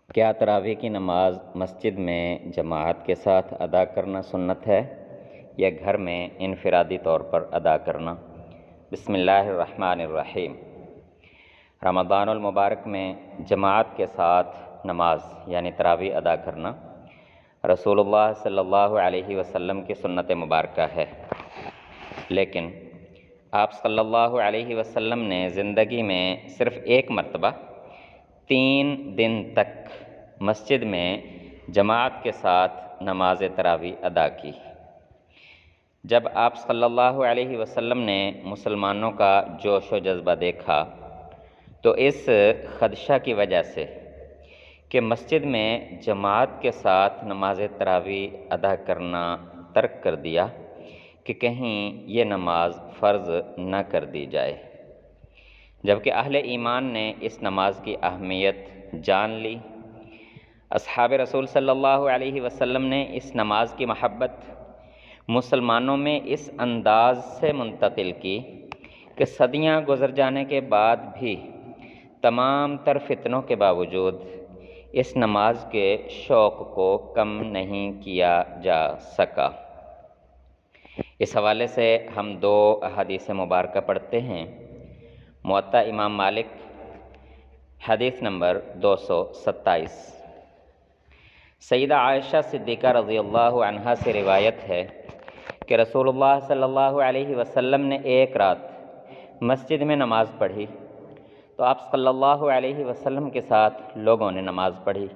کیا تراویح کی نماز مسجد میں جماعت کے ساتھ ادا کرنا سنت ہے یا گھر میں انفرادی طور پر ادا کرنا؟ بسم اللہ الرحمن الرحیم۔ رمضان المبارک میں جماعت کے ساتھ نماز یعنی تراویح ادا کرنا رسول اللہ صلی اللہ علیہ وسلم کی سنت مبارکہ ہے، لیکن آپ صلی اللہ علیہ وسلم نے زندگی میں صرف ایک مرتبہ 3 دن تک مسجد میں جماعت کے ساتھ نماز تراویح ادا کی۔ جب آپ صلی اللہ علیہ وسلم نے مسلمانوں کا جوش و جذبہ دیکھا تو اس خدشہ کی وجہ سے کہ مسجد میں جماعت کے ساتھ نماز تراویح ادا کرنا ترک کر دیا کہ کہیں یہ نماز فرض نہ کر دی جائے، جبکہ اہل ایمان نے اس نماز کی اہمیت جان لی۔ اصحاب رسول صلی اللہ علیہ وسلم نے اس نماز کی محبت مسلمانوں میں اس انداز سے منتقل کی کہ صدیاں گزر جانے کے بعد بھی تمام تر فتنوں کے باوجود اس نماز کے شوق کو کم نہیں کیا جا سکا۔ اس حوالے سے ہم 2 احادیث مبارکہ پڑھتے ہیں۔ موطا امام مالک حدیث نمبر 227، سیدہ عائشہ صدیقہ رضی اللہ عنہا سے روایت ہے کہ رسول اللہ صلی اللہ علیہ وسلم نے ایک رات مسجد میں نماز پڑھی تو آپ صلی اللہ علیہ وسلم کے ساتھ لوگوں نے نماز پڑھی،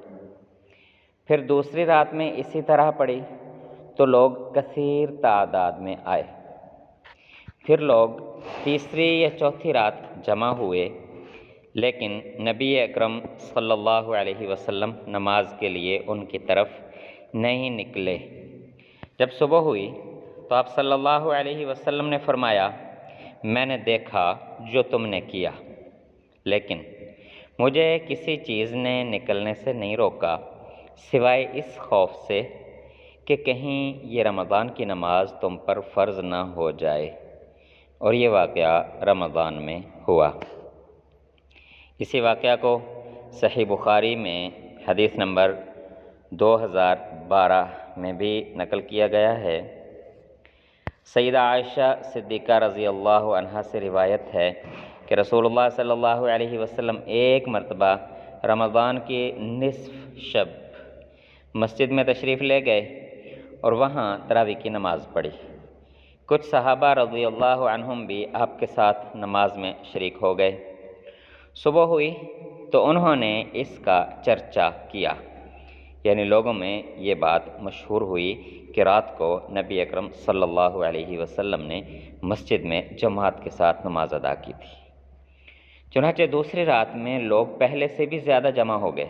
پھر دوسری رات میں اسی طرح پڑھی تو لوگ کثیر تعداد میں آئے، پھر لوگ تیسری یا چوتھی رات جمع ہوئے، لیکن نبی اکرم صلی اللہ علیہ وسلم نماز کے لیے ان کی طرف نہیں نکلے۔ جب صبح ہوئی تو آپ صلی اللہ علیہ وسلم نے فرمایا، میں نے دیکھا جو تم نے کیا، لیکن مجھے کسی چیز نے نکلنے سے نہیں روکا سوائے اس خوف سے کہ کہیں یہ رمضان کی نماز تم پر فرض نہ ہو جائے، اور یہ واقعہ رمضان میں ہوا۔ اسی واقعہ کو صحیح بخاری میں حدیث نمبر 2012 میں بھی نقل کیا گیا ہے۔ سیدہ عائشہ صدیقہ رضی اللہ عنہا سے روایت ہے کہ رسول اللہ صلی اللہ علیہ وسلم ایک مرتبہ رمضان کی نصف شب مسجد میں تشریف لے گئے اور وہاں تراویح کی نماز پڑھی۔ کچھ صحابہ رضی اللہ عنہم بھی آپ کے ساتھ نماز میں شریک ہو گئے۔ صبح ہوئی تو انہوں نے اس کا چرچا کیا، یعنی لوگوں میں یہ بات مشہور ہوئی کہ رات کو نبی اکرم صلی اللہ علیہ وسلم نے مسجد میں جماعت کے ساتھ نماز ادا کی تھی۔ چنانچہ دوسری رات میں لوگ پہلے سے بھی زیادہ جمع ہو گئے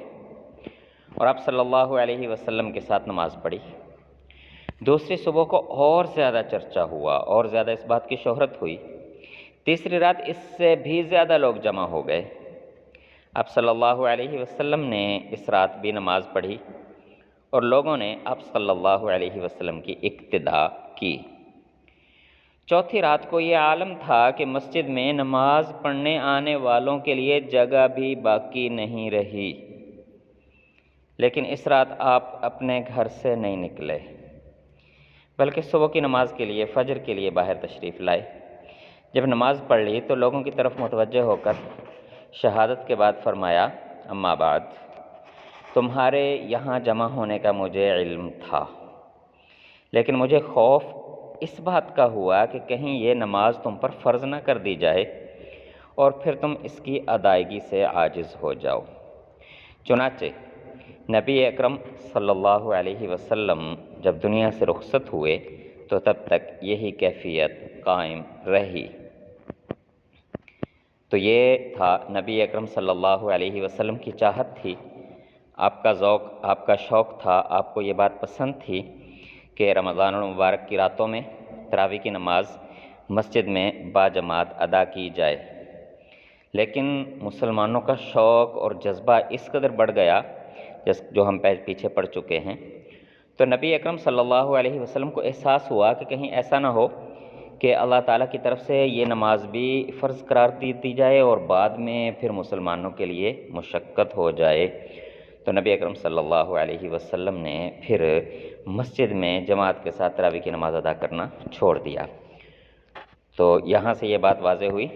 اور آپ صلی اللہ علیہ وسلم کے ساتھ نماز پڑھی۔ دوسری صبح کو اور زیادہ چرچا ہوا اور زیادہ اس بات کی شہرت ہوئی۔ تیسری رات اس سے بھی زیادہ لوگ جمع ہو گئے۔ آپ صلی اللہ علیہ وسلم نے اس رات بھی نماز پڑھی اور لوگوں نے آپ صلی اللہ علیہ وسلم کی اقتداء کی۔ چوتھی رات کو یہ عالم تھا کہ مسجد میں نماز پڑھنے آنے والوں کے لیے جگہ بھی باقی نہیں رہی، لیکن اس رات آپ اپنے گھر سے نہیں نکلے بلکہ صبح کی نماز کے لیے، فجر کے لیے باہر تشریف لائے۔ جب نماز پڑھ لی تو لوگوں کی طرف متوجہ ہو کر شہادت کے بعد فرمایا، اما بعد، تمہارے یہاں جمع ہونے کا مجھے علم تھا، لیکن مجھے خوف اس بات کا ہوا کہ کہیں یہ نماز تم پر فرض نہ کر دی جائے اور پھر تم اس کی ادائیگی سے عاجز ہو جاؤ۔ چنانچہ نبی اکرم صلی اللہ علیہ وسلم جب دنیا سے رخصت ہوئے تو تب تک یہی کیفیت قائم رہی۔ تو یہ تھا نبی اکرم صلی اللہ علیہ وسلم کی چاہت تھی، آپ کا ذوق، آپ کا شوق تھا، آپ کو یہ بات پسند تھی کہ رمضان المبارک کی راتوں میں تراویح کی نماز مسجد میں باجماعت ادا کی جائے، لیکن مسلمانوں کا شوق اور جذبہ اس قدر بڑھ گیا جو ہم پیچھے پڑھ چکے ہیں، تو نبی اکرم صلی اللہ علیہ وسلم کو احساس ہوا کہ کہیں ایسا نہ ہو کہ اللہ تعالیٰ کی طرف سے یہ نماز بھی فرض قرار دی جائے اور بعد میں پھر مسلمانوں کے لیے مشقت ہو جائے۔ تو نبی اکرم صلی اللہ علیہ وسلم نے پھر مسجد میں جماعت کے ساتھ تراویح کی نماز ادا کرنا چھوڑ دیا۔ تو یہاں سے یہ بات واضح ہوئی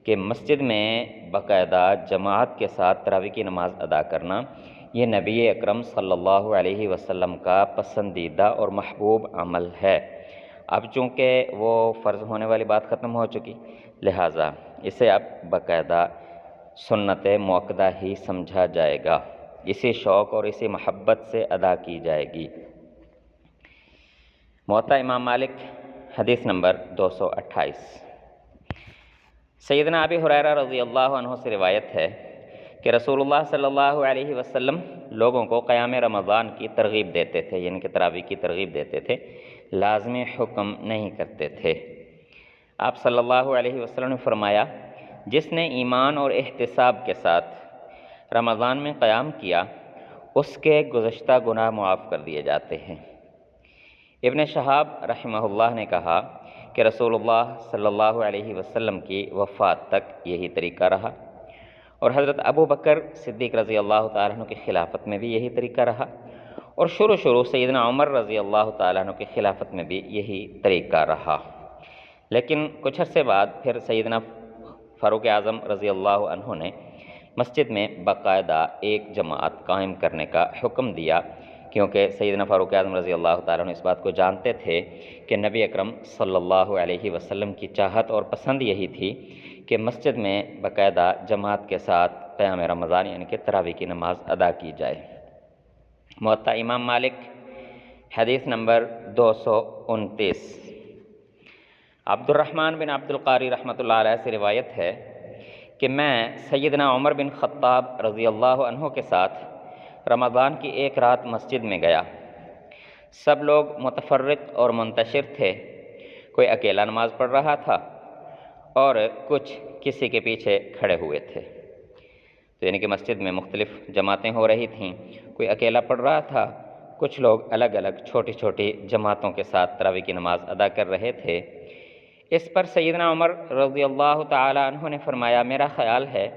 کہ مسجد میں باقاعدہ جماعت کے ساتھ تراویح کی نماز ادا کرنا یہ نبی اکرم صلی اللہ علیہ وسلم کا پسندیدہ اور محبوب عمل ہے۔ اب چونکہ وہ فرض ہونے والی بات ختم ہو چکی، لہٰذا اسے اب باقاعدہ سنت مؤکدہ ہی سمجھا جائے گا، اسی شوق اور اسی محبت سے ادا کی جائے گی۔ موطا امام مالک حدیث نمبر 228۔ سیدنا ابی ہریرہ رضی اللہ عنہ سے روایت ہے کہ رسول اللہ صلی اللہ علیہ وسلم لوگوں کو قیام رمضان کی ترغیب دیتے تھے، یعنی کہ تراویح کی ترغیب دیتے تھے، لازمی حکم نہیں کرتے تھے۔ آپ صلی اللہ علیہ وسلم نے فرمایا، جس نے ایمان اور احتساب کے ساتھ رمضان میں قیام کیا اس کے گزشتہ گناہ معاف کر دیے جاتے ہیں۔ ابن شہاب رحمہ اللہ نے کہا کہ رسول اللہ صلی اللہ علیہ وسلم کی وفات تک یہی طریقہ رہا، اور حضرت ابو بکر صدیق رضی اللہ تعالیٰ عنہ کی خلافت میں بھی یہی طریقہ رہا، اور شروع سیدنا عمر رضی اللہ تعالیٰ عنہ کی خلافت میں بھی یہی طریقہ رہا۔ لیکن کچھ عرصے بعد پھر سیدنا فاروق اعظم رضی اللہ عنہ نے مسجد میں باقاعدہ ایک جماعت قائم کرنے کا حکم دیا، کیونکہ سیدنا فاروق اعظم رضی اللہ تعالیٰ عنہ اس بات کو جانتے تھے کہ نبی اکرم صلی اللہ علیہ وسلم کی چاہت اور پسند یہی تھی کہ مسجد میں باقاعدہ جماعت کے ساتھ قیام رمضان یعنی کہ تراویح کی نماز ادا کی جائے۔ موطا امام مالک حدیث نمبر 229۔ عبد الرحمن بن عبد القاری رحمۃ اللہ علیہ سے روایت ہے کہ میں سیدنا عمر بن خطاب رضی اللہ عنہ کے ساتھ رمضان کی ایک رات مسجد میں گیا۔ سب لوگ متفرق اور منتشر تھے، کوئی اکیلا نماز پڑھ رہا تھا اور کچھ کسی کے پیچھے کھڑے ہوئے تھے۔ تو یعنی کہ مسجد میں مختلف جماعتیں ہو رہی تھیں، کوئی اکیلا پڑھ رہا تھا، کچھ لوگ الگ الگ چھوٹی چھوٹی جماعتوں کے ساتھ تراویح کی نماز ادا کر رہے تھے۔ اس پر سیدنا عمر رضی اللہ تعالی عنہ نے فرمایا، میرا خیال ہے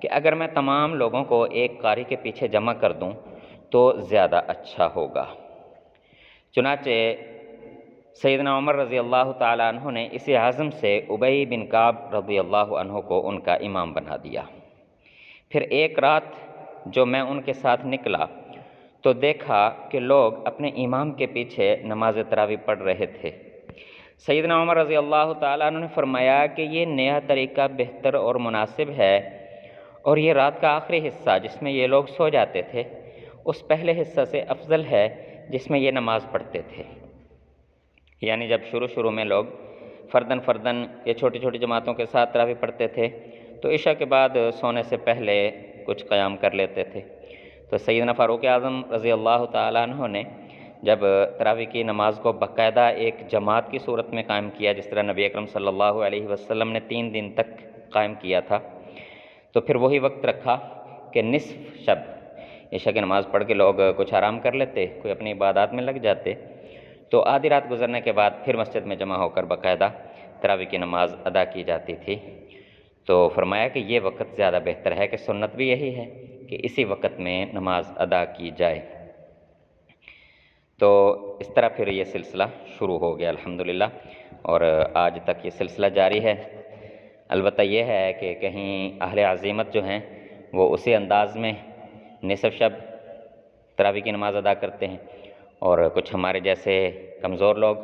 کہ اگر میں تمام لوگوں کو ایک قاری کے پیچھے جمع کر دوں تو زیادہ اچھا ہوگا۔ چنانچہ سیدنا عمر رضی اللہ تعالی عنہ نے اسی عزم سے ابی بن کعب رضی اللہ عنہ کو ان کا امام بنا دیا۔ پھر ایک رات جو میں ان کے ساتھ نکلا تو دیکھا کہ لوگ اپنے امام کے پیچھے نماز تراویح پڑھ رہے تھے۔ سیدنا عمر رضی اللہ تعالیٰ عنہ نے فرمایا کہ یہ نیا طریقہ بہتر اور مناسب ہے، اور یہ رات کا آخری حصہ جس میں یہ لوگ سو جاتے تھے اس پہلے حصہ سے افضل ہے جس میں یہ نماز پڑھتے تھے۔ یعنی جب شروع میں لوگ فردن یا چھوٹی چھوٹی جماعتوں کے ساتھ تراویح پڑھتے تھے تو عشاء کے بعد سونے سے پہلے کچھ قیام کر لیتے تھے۔ تو سیدنا فاروق اعظم رضی اللہ تعالیٰ عنہ نے جب تراویح کی نماز کو باقاعدہ ایک جماعت کی صورت میں قائم کیا، جس طرح نبی اکرم صلی اللہ علیہ وسلم نے 3 دن تک قائم کیا تھا، تو پھر وہی وقت رکھا کہ نصف شب عشاء کی نماز پڑھ کے لوگ کچھ آرام کر لیتے، کوئی اپنی عبادات میں لگ جاتے، تو آدھی رات گزرنے کے بعد پھر مسجد میں جمع ہو کر باقاعدہ تراویح کی نماز ادا کی جاتی تھی۔ تو فرمایا کہ یہ وقت زیادہ بہتر ہے کہ سنت بھی یہی ہے کہ اسی وقت میں نماز ادا کی جائے۔ تو اس طرح پھر یہ سلسلہ شروع ہو گیا الحمدللہ، اور آج تک یہ سلسلہ جاری ہے۔ البتہ یہ ہے کہ کہیں اہل عزیمت جو ہیں وہ اسی انداز میں نصف شب تراویح کی نماز ادا کرتے ہیں، اور کچھ ہمارے جیسے کمزور لوگ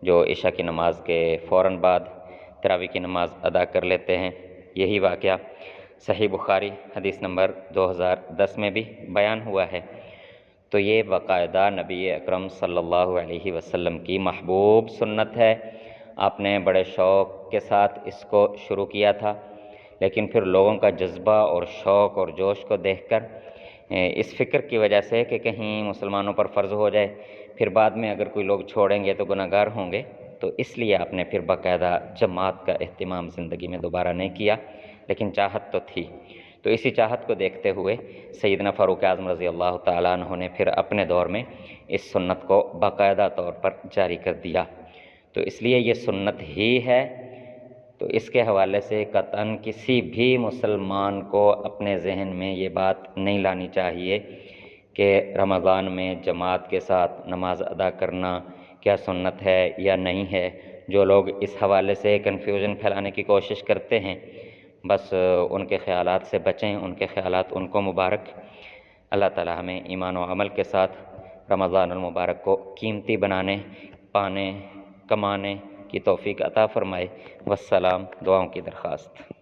جو عشاء کی نماز کے فوراً بعد تراویح کی نماز ادا کر لیتے ہیں۔ یہی واقعہ صحیح بخاری حدیث نمبر 2010 میں بھی بیان ہوا ہے۔ تو یہ باقاعدہ نبی اکرم صلی اللہ علیہ وسلم کی محبوب سنت ہے۔ آپ نے بڑے شوق کے ساتھ اس کو شروع کیا تھا، لیکن پھر لوگوں کا جذبہ اور شوق اور جوش کو دیکھ کر اس فکر کی وجہ سے کہ کہیں مسلمانوں پر فرض ہو جائے، پھر بعد میں اگر کوئی لوگ چھوڑیں گے تو گناہ گار ہوں گے، تو اس لیے آپ نے پھر باقاعدہ جماعت کا اہتمام زندگی میں دوبارہ نہیں کیا، لیکن چاہت تو تھی۔ تو اسی چاہت کو دیکھتے ہوئے سیدنا فاروق اعظم رضی اللہ تعالیٰ عنہ نے پھر اپنے دور میں اس سنت کو باقاعدہ طور پر جاری کر دیا۔ تو اس لیے یہ سنت ہی ہے تو اس کے حوالے سے قطعاً کسی بھی مسلمان کو اپنے ذہن میں یہ بات نہیں لانی چاہیے کہ رمضان میں جماعت کے ساتھ نماز ادا کرنا کیا سنت ہے یا نہیں ہے۔ جو لوگ اس حوالے سے کنفیوژن پھیلانے کی کوشش کرتے ہیں، بس ان کے خیالات سے بچیں، ان کے خیالات ان کو مبارک۔ اللہ تعالی ہمیں ایمان و عمل کے ساتھ رمضان المبارک کو قیمتی بنانے، پانے، کمانے کی توفیق عطا فرمائے۔ والسلام، دعاؤں کی درخواست۔